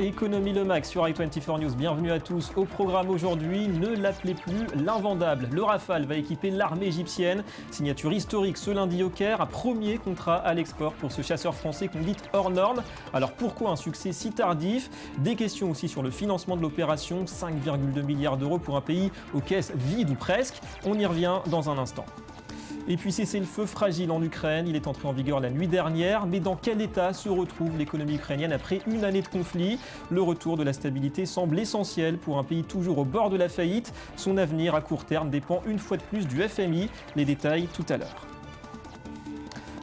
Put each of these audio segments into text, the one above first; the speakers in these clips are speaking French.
Économie Le Max sur i24 News. Bienvenue à tous. Au programme aujourd'hui, ne l'appelez plus l'invendable. Le Rafale va équiper l'armée égyptienne. Signature historique ce lundi au Caire. Un premier contrat à l'export pour ce chasseur français qu'on dit hors norme. Alors pourquoi un succès si tardif? Des questions aussi sur le financement de l'opération. 5,2 milliards d'euros pour un pays aux caisses vides ou presque. On y revient dans un instant. Et puis cessez-le-feu fragile en Ukraine, il est entré en vigueur la nuit dernière, mais dans quel état se retrouve l'économie ukrainienne après une année de conflit? Le retour de la stabilité semble essentiel pour un pays toujours au bord de la faillite. Son avenir à court terme dépend une fois de plus du FMI. Les détails tout à l'heure.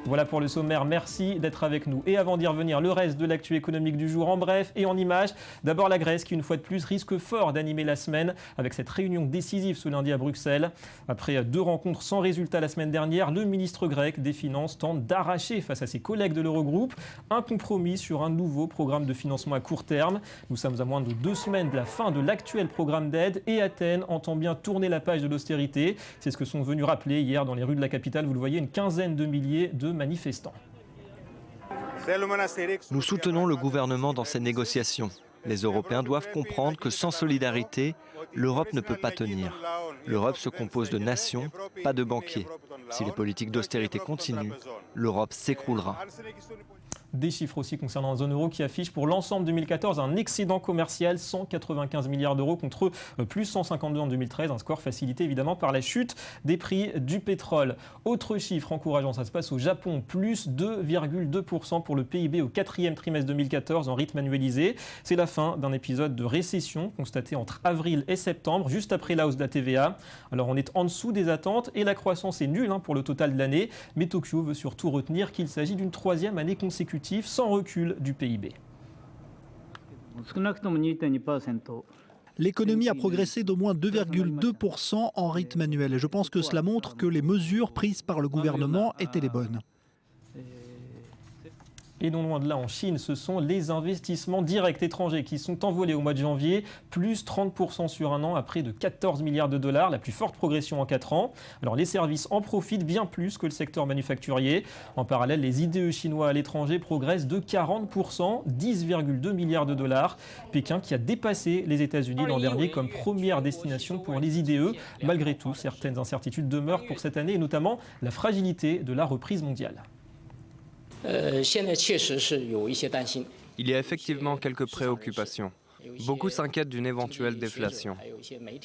Voilà pour le sommaire, merci d'être avec nous. Et avant d'y revenir, le reste de l'actu économique du jour en bref et en images. D'abord la Grèce qui, une fois de plus, risque fort d'animer la semaine avec cette réunion décisive ce lundi à Bruxelles. Après 2 rencontres sans résultat la semaine dernière, le ministre grec des Finances tente d'arracher face à ses collègues de l'Eurogroupe un compromis sur un nouveau programme de financement à court terme. Nous sommes à moins de 2 semaines de la fin de l'actuel programme d'aide et Athènes entend bien tourner la page de l'austérité. C'est ce que sont venus rappeler hier dans les rues de la capitale, vous le voyez, une quinzaine de milliers de manifestants. Nous soutenons le gouvernement dans ces négociations. Les Européens doivent comprendre que sans solidarité, l'Europe ne peut pas tenir. L'Europe se compose de nations, pas de banquiers. Si les politiques d'austérité continuent, l'Europe s'écroulera. Des chiffres aussi concernant la zone euro qui affichent pour l'ensemble 2014 un excédent commercial 195 milliards d'euros contre plus 152 en 2013, un score facilité évidemment par la chute des prix du pétrole. Autre chiffre encourageant, ça se passe au Japon, plus 2,2% pour le PIB au 4e trimestre 2014 en rythme annualisé. C'est la fin d'un épisode de récession constaté entre avril et septembre, juste après la hausse de la TVA. Alors on est en dessous des attentes et la croissance est nulle pour le total de l'année, mais Tokyo veut surtout retenir qu'il s'agit d'une 3e année consécutive sans recul du PIB. L'économie a progressé d'au moins 2,2% en rythme annuel et je pense que cela montre que les mesures prises par le gouvernement étaient les bonnes. Et non loin de là, en Chine, ce sont les investissements directs étrangers qui sont envolés au mois de janvier, plus 30% sur un an à près de 14 milliards de dollars, la plus forte progression en 4 ans. Alors les services en profitent bien plus que le secteur manufacturier. En parallèle, les IDE chinois à l'étranger progressent de 40%, 10,2 milliards de dollars. Pékin qui a dépassé les États-Unis l'an dernier comme première destination pour les IDE. Malgré tout, certaines incertitudes demeurent pour cette année et notamment la fragilité de la reprise mondiale. Il y a effectivement quelques préoccupations. Beaucoup s'inquiètent d'une éventuelle déflation.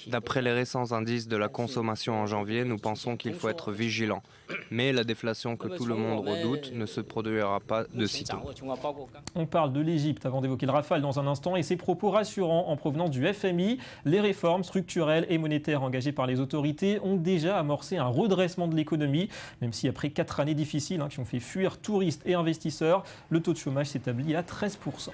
D'après les récents indices de la consommation en janvier, nous pensons qu'il faut être vigilant. Mais la déflation que tout le monde redoute ne se produira pas de sitôt. On parle de l'Égypte avant d'évoquer le Rafale dans un instant et ses propos rassurants en provenance du FMI. Les réformes structurelles et monétaires engagées par les autorités ont déjà amorcé un redressement de l'économie, même si après 4 années difficiles qui ont fait fuir touristes et investisseurs, le taux de chômage s'établit à 13%.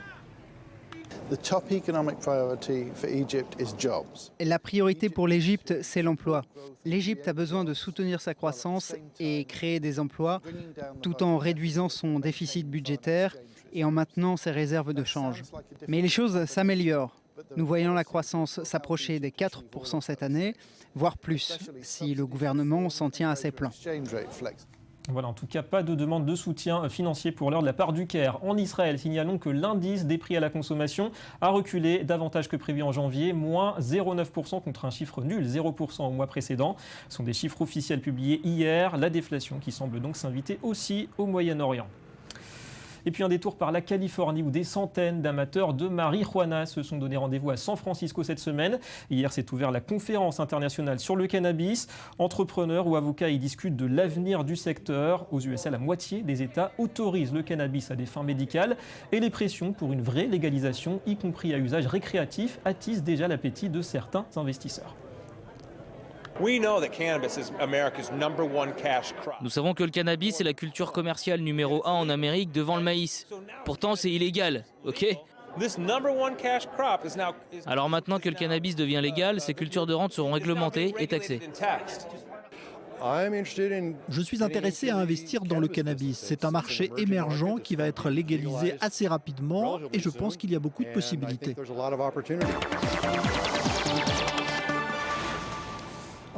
La priorité pour l'Égypte, c'est l'emploi. L'Égypte a besoin de soutenir sa croissance et créer des emplois, tout en réduisant son déficit budgétaire et en maintenant ses réserves de change. Mais les choses s'améliorent. Nous voyons la croissance s'approcher des 4% cette année, voire plus, si le gouvernement s'en tient à ses plans. Voilà, en tout cas, pas de demande de soutien financier pour l'heure de la part du Caire. En Israël, signalons que l'indice des prix à la consommation a reculé davantage que prévu en janvier, moins 0,9% contre un chiffre nul, 0% au mois précédent. Ce sont des chiffres officiels publiés hier, la déflation qui semble donc s'inviter aussi au Moyen-Orient. Et puis un détour par la Californie où des centaines d'amateurs de marijuana se sont donné rendez-vous à San Francisco cette semaine. Hier s'est ouverte la conférence internationale sur le cannabis. Entrepreneurs ou avocats y discutent de l'avenir du secteur. Aux USA, la moitié des États autorisent le cannabis à des fins médicales. Et les pressions pour une vraie légalisation, y compris à usage récréatif, attisent déjà l'appétit de certains investisseurs. Nous savons que le cannabis est la culture commerciale numéro 1 en Amérique devant le maïs. Pourtant, c'est illégal, ok ? Alors maintenant que le cannabis devient légal, ces cultures de rente seront réglementées et taxées. Je suis intéressé à investir dans le cannabis. C'est un marché émergent qui va être légalisé assez rapidement et je pense qu'il y a beaucoup de possibilités.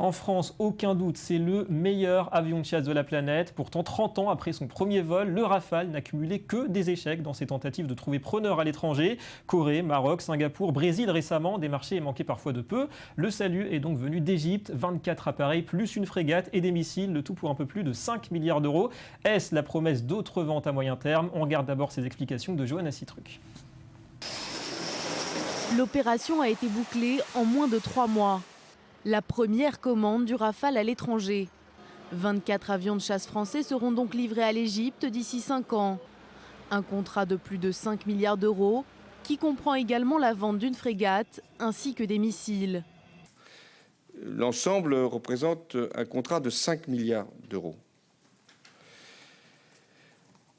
En France, aucun doute, c'est le meilleur avion de chasse de la planète. Pourtant, 30 ans après son premier vol, le Rafale n'a cumulé que des échecs dans ses tentatives de trouver preneur à l'étranger. Corée, Maroc, Singapour, Brésil récemment, des marchés manquaient parfois de peu. Le salut est donc venu d'Égypte, 24 appareils plus une frégate et des missiles, le tout pour un peu plus de 5 milliards d'euros. Est-ce la promesse d'autres ventes à moyen terme? On regarde d'abord ces explications de Johanna Citruc. L'opération a été bouclée en moins de 3 mois. La première commande du Rafale à l'étranger. 24 avions de chasse français seront donc livrés à l'Égypte d'ici 5 ans. Un contrat de plus de 5 milliards d'euros qui comprend également la vente d'une frégate ainsi que des missiles. L'ensemble représente un contrat de 5 milliards d'euros.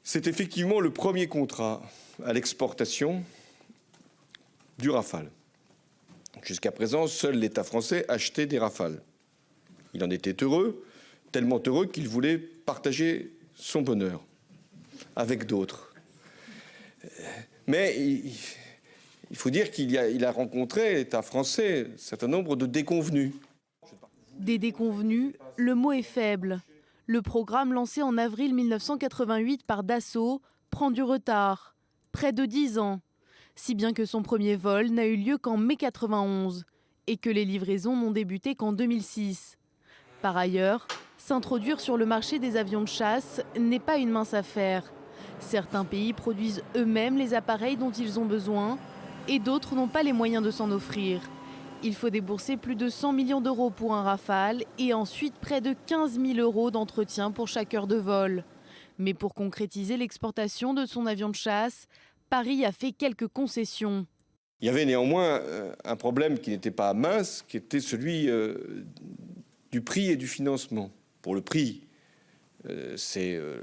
C'est effectivement le premier contrat à l'exportation du Rafale. Jusqu'à présent, seul l'État français achetait des Rafales. Il en était heureux, tellement heureux qu'il voulait partager son bonheur avec d'autres. Mais il faut dire qu'il a rencontré, l'État français, un certain nombre de déconvenus. Des déconvenus, le mot est faible. Le programme lancé en avril 1988 par Dassault prend du retard, près de 10 ans. Si bien que son premier vol n'a eu lieu qu'en mai 91 et que les livraisons n'ont débuté qu'en 2006. Par ailleurs, s'introduire sur le marché des avions de chasse n'est pas une mince affaire. Certains pays produisent eux-mêmes les appareils dont ils ont besoin et d'autres n'ont pas les moyens de s'en offrir. Il faut débourser plus de 100 millions d'euros pour un Rafale et ensuite près de 15 000 euros d'entretien pour chaque heure de vol. Mais pour concrétiser l'exportation de son avion de chasse, Paris a fait quelques concessions. Il y avait néanmoins un problème qui n'était pas mince, qui était celui du prix et du financement. Pour le prix, ce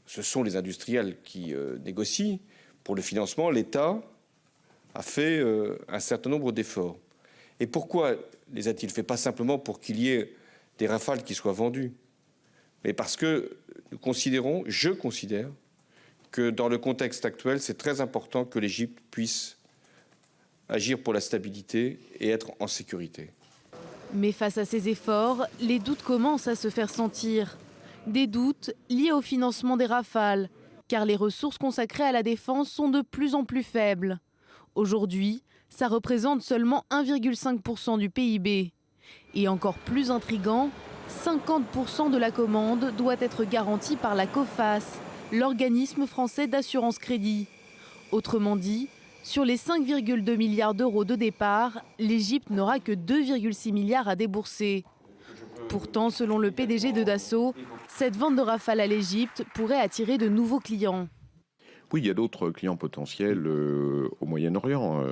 sont les industriels qui négocient. Pour le financement, l'État a fait un certain nombre d'efforts. Et pourquoi les a-t-il fait? Pas simplement pour qu'il y ait des Rafales qui soient vendus, mais parce que je considère, que dans le contexte actuel, c'est très important que l'Égypte puisse agir pour la stabilité et être en sécurité. Mais face à ces efforts, les doutes commencent à se faire sentir. Des doutes liés au financement des Rafales, car les ressources consacrées à la défense sont de plus en plus faibles. Aujourd'hui, ça représente seulement 1,5% du PIB. Et encore plus intriguant, 50% de la commande doit être garantie par la COFAS, l'organisme français d'assurance crédit. Autrement dit, sur les 5,2 milliards d'euros de départ, l'Égypte n'aura que 2,6 milliards à débourser. Pourtant, selon le PDG de Dassault, cette vente de Rafale à l'Égypte pourrait attirer de nouveaux clients. Oui, il y a d'autres clients potentiels au Moyen-Orient.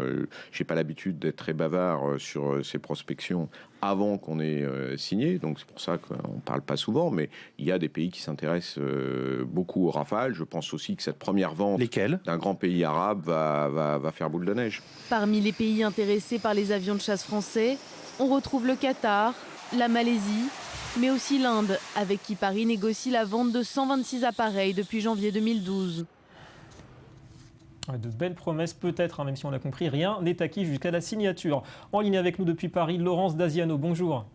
Je n'ai pas l'habitude d'être très bavard sur ces prospections avant qu'on ait signé, donc c'est pour ça qu'on ne parle pas souvent, mais il y a des pays qui s'intéressent beaucoup au Rafale. Je pense aussi que cette première vente d'un grand pays arabe va faire boule de neige. Parmi les pays intéressés par les avions de chasse français, on retrouve le Qatar, la Malaisie, mais aussi l'Inde, avec qui Paris négocie la vente de 126 appareils depuis janvier 2012. De belles promesses peut-être, même si on l'a compris, rien n'est acquis jusqu'à la signature. En ligne avec nous depuis Paris, Laurence Daziano, bonjour.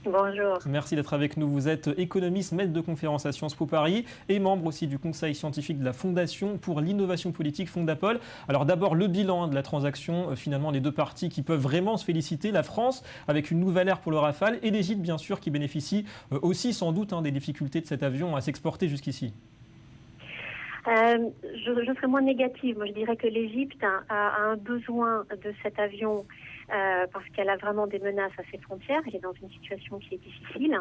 Bonjour. Merci d'être avec nous. Vous êtes économiste, maître de conférence à Sciences Po Paris et membre aussi du conseil scientifique de la Fondation pour l'innovation politique Fondapol. Alors d'abord le bilan de la transaction, finalement les deux parties qui peuvent vraiment se féliciter, la France avec une nouvelle ère pour le Rafale et l'Égypte bien sûr qui bénéficie aussi sans doute des difficultés de cet avion à s'exporter jusqu'ici. Je serais moins négative. Moi, je dirais que l'Égypte a un besoin de cet avion parce qu'elle a vraiment des menaces à ses frontières. Elle est dans une situation qui est difficile.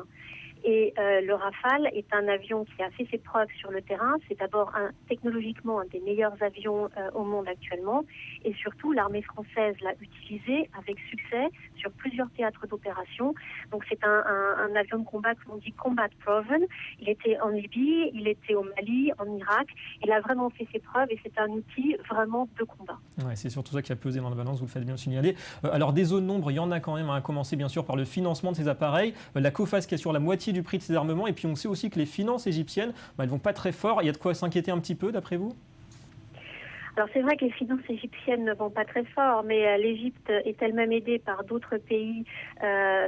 Et le Rafale est un avion qui a fait ses preuves sur le terrain. C'est d'abord technologiquement un des meilleurs avions au monde actuellement. Et surtout, l'armée française l'a utilisé avec succès sur plusieurs théâtres d'opération. Donc c'est un avion de combat qu'on dit combat proven. Il était en Libye, il était au Mali, en Irak. Il a vraiment fait ses preuves et c'est un outil vraiment de combat. Ouais, c'est surtout ça qui a pesé dans la balance, vous le faites bien signaler. Alors des zones d'ombre, il y en a quand même, à commencer bien sûr par le financement de ces appareils. La COFAS qui est sur la moitié du prix de ces armements. Et puis on sait aussi que les finances égyptiennes, elles ne vont pas très fort. Il y a de quoi s'inquiéter un petit peu d'après vous? Alors c'est vrai que les finances égyptiennes ne vont pas très fort, mais l'Égypte est elle-même aidée par d'autres pays,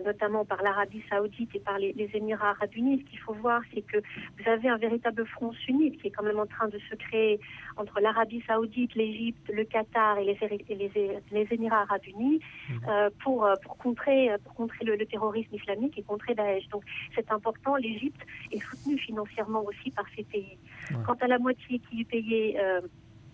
notamment par l'Arabie Saoudite et par les Émirats Arabes Unis. Ce qu'il faut voir, c'est que vous avez un véritable front sunnite qui est quand même en train de se créer entre l'Arabie Saoudite, l'Égypte, le Qatar et les Émirats Arabes Unis pour contrer le terrorisme islamique et contrer Daesh. Donc c'est important. L'Égypte est soutenue financièrement aussi par ces pays. Ouais. Quant à la moitié qui est payée,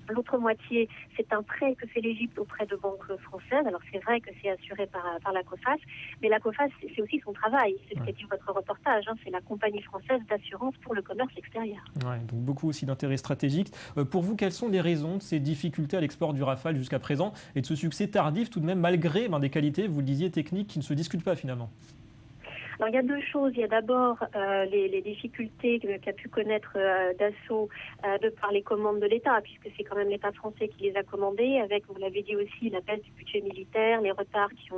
l'autre moitié, c'est un prêt que fait l'Égypte auprès de banques françaises. Alors c'est vrai que c'est assuré par la COFAS, mais la COFAS, c'est aussi son travail. C'est ce qu'a dit votre reportage. C'est la compagnie française d'assurance pour le commerce extérieur. Ouais, donc beaucoup aussi d'intérêts stratégiques. Pour vous, quelles sont les raisons de ces difficultés à l'export du Rafale jusqu'à présent et de ce succès tardif tout de même, malgré des qualités, vous le disiez, techniques qui ne se discutent pas finalement? Alors il y a deux choses. Il y a d'abord les difficultés qu'a pu connaître Dassault de par les commandes de l'État, puisque c'est quand même l'État français qui les a commandées, avec, vous l'avez dit aussi, la baisse du budget militaire, les retards qu'il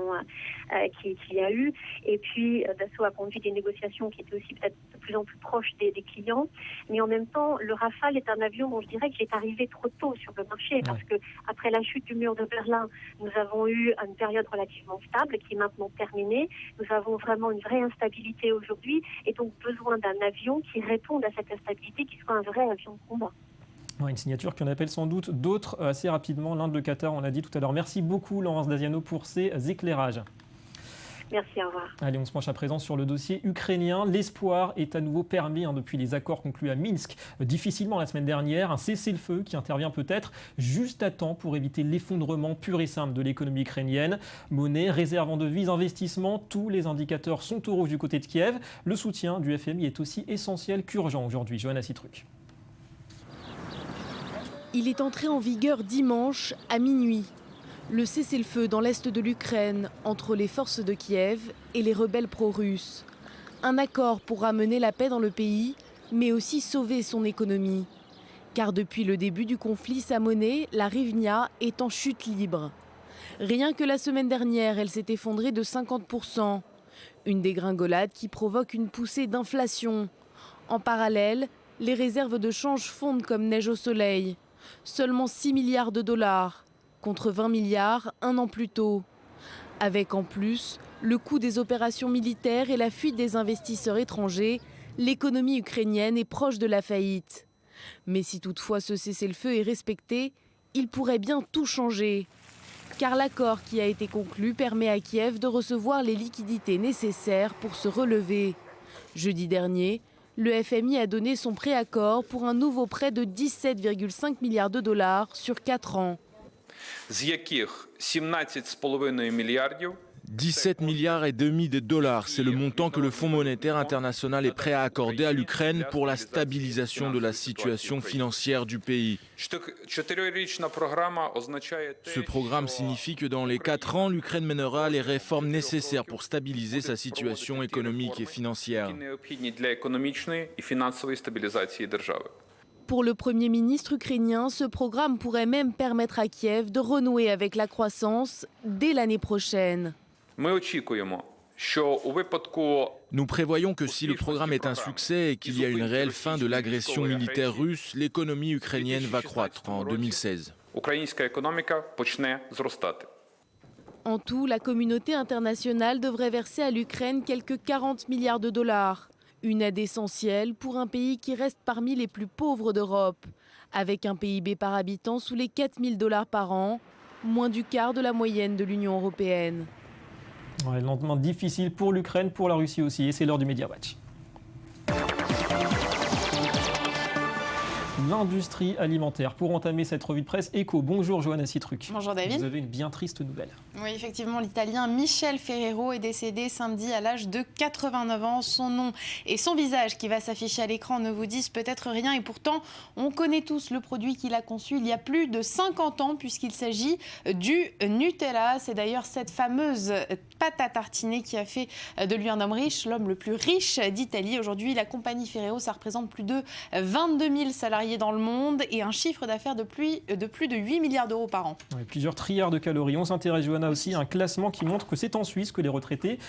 y a eu. Et puis Dassault a conduit des négociations qui étaient aussi peut-être de plus en plus proches des clients. Mais en même temps, le Rafale est un avion dont je dirais qu'il est arrivé trop tôt sur le marché, parce que après la chute du mur de Berlin, nous avons eu une période relativement stable qui est maintenant terminée. Nous avons vraiment une vraie instabilité aujourd'hui et donc besoin d'un avion qui réponde à cette instabilité, qui soit un vrai avion de combat. Ouais, une signature qui en appelle sans doute d'autres assez rapidement. L'Inde, le Qatar, on l'a dit tout à l'heure. Merci beaucoup Laurence Daziano pour ces éclairages. Merci, au revoir. Allez, on se penche à présent sur le dossier ukrainien. L'espoir est à nouveau permis depuis les accords conclus à Minsk difficilement la semaine dernière. Un cessez-le-feu qui intervient peut-être juste à temps pour éviter l'effondrement pur et simple de l'économie ukrainienne. Monnaie, réserve en devises, investissement, tous les indicateurs sont au rouge du côté de Kiev. Le soutien du FMI est aussi essentiel qu'urgent aujourd'hui. Johanna Citruc. Il est entré en vigueur dimanche à minuit. Le cessez-le-feu dans l'est de l'Ukraine entre les forces de Kiev et les rebelles pro-russes. Un accord pour ramener la paix dans le pays, mais aussi sauver son économie. Car depuis le début du conflit, sa monnaie, la hryvnia, est en chute libre. Rien que la semaine dernière, elle s'est effondrée de 50%. Une dégringolade qui provoque une poussée d'inflation. En parallèle, les réserves de change fondent comme neige au soleil. Seulement 6 milliards de dollars. Contre 20 milliards un an plus tôt. Avec en plus le coût des opérations militaires et la fuite des investisseurs étrangers, l'économie ukrainienne est proche de la faillite. Mais si toutefois ce cessez-le-feu est respecté, il pourrait bien tout changer. Car l'accord qui a été conclu permet à Kiev de recevoir les liquidités nécessaires pour se relever. Jeudi dernier, le FMI a donné son préaccord pour un nouveau prêt de 17,5 milliards de dollars sur 4 ans. 17 milliards et demi de dollars, c'est le montant que le Fonds monétaire international est prêt à accorder à l'Ukraine pour la stabilisation de la situation financière du pays. Ce programme signifie que dans les 4 ans, l'Ukraine mènera les réformes nécessaires pour stabiliser sa situation économique et financière. Pour le Premier ministre ukrainien, ce programme pourrait même permettre à Kiev de renouer avec la croissance dès l'année prochaine. Nous prévoyons que si le programme est un succès et qu'il y a une réelle fin de l'agression militaire russe, l'économie ukrainienne va croître en 2016. En tout, la communauté internationale devrait verser à l'Ukraine quelques 40 milliards de dollars. Une aide essentielle pour un pays qui reste parmi les plus pauvres d'Europe, avec un PIB par habitant sous les 4 000 $ par an, moins du quart de la moyenne de l'Union européenne. Ouais, lendemain difficile pour l'Ukraine, pour la Russie aussi, et c'est l'heure du Media Watch. L'industrie alimentaire. Pour entamer cette revue de presse, Écho. Bonjour Johanna Citruc. Bonjour David. Vous avez une bien triste nouvelle. Oui, effectivement, l'Italien Michel Ferrero est décédé samedi à l'âge de 89 ans. Son nom et son visage qui va s'afficher à l'écran ne vous disent peut-être rien. Et pourtant, on connaît tous le produit qu'il a conçu il y a plus de 50 ans puisqu'il s'agit du Nutella. C'est d'ailleurs cette fameuse pâte à tartiner qui a fait de lui un homme riche, l'homme le plus riche d'Italie. Aujourd'hui, la compagnie Ferrero, ça représente plus de 22 000 salariés salariés dans le monde et un chiffre d'affaires de plus de 8 milliards d'euros par an. Ouais, plusieurs trilliards de calories. On s'intéresse, Johanna, aussi à un classement qui montre que c'est en Suisse que les retraités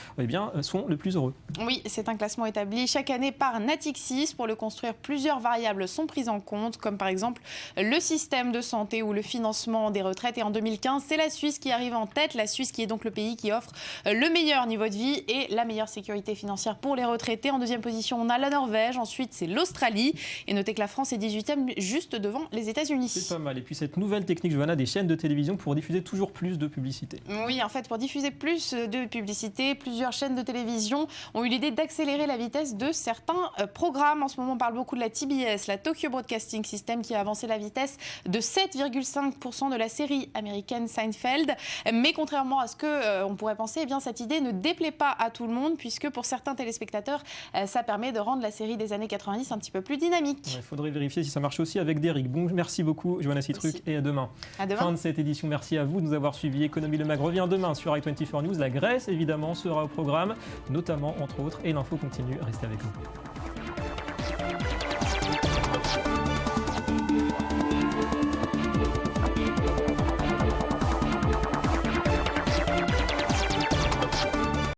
sont le plus heureux. Oui, c'est un classement établi chaque année par Natixis. Pour le construire, plusieurs variables sont prises en compte, comme par exemple le système de santé ou le financement des retraites. Et en 2015, c'est la Suisse qui arrive en tête. La Suisse qui est donc le pays qui offre le meilleur niveau de vie et la meilleure sécurité financière pour les retraités. En deuxième position, on a la Norvège. Ensuite, c'est l'Australie. Et notez que la France est 18e, juste devant les États-Unis. C'est pas mal. Et puis cette nouvelle technique, Johanna, des chaînes de télévision pour diffuser toujours plus de publicité. Oui, en fait, pour diffuser plus de publicité, plusieurs chaînes de télévision ont eu l'idée d'accélérer la vitesse de certains programmes. En ce moment, on parle beaucoup de la TBS, la Tokyo Broadcasting System, qui a avancé la vitesse de 7,5% de la série américaine Seinfeld. Mais contrairement à ce qu'on pourrait penser, eh bien, cette idée ne déplaît pas à tout le monde, puisque pour certains téléspectateurs, ça permet de rendre la série des années 90 un petit peu plus dynamique. Il faudrait vérifier si ça marche aussi avec Derrick. Bon, merci beaucoup, Johanna Sittruck, et à demain. À demain. Fin de cette édition. Merci à vous de nous avoir suivis. Économie Le Mag revient demain sur i24 News. La Grèce, évidemment, sera au programme, notamment, entre autres, et l'info continue. Restez avec nous.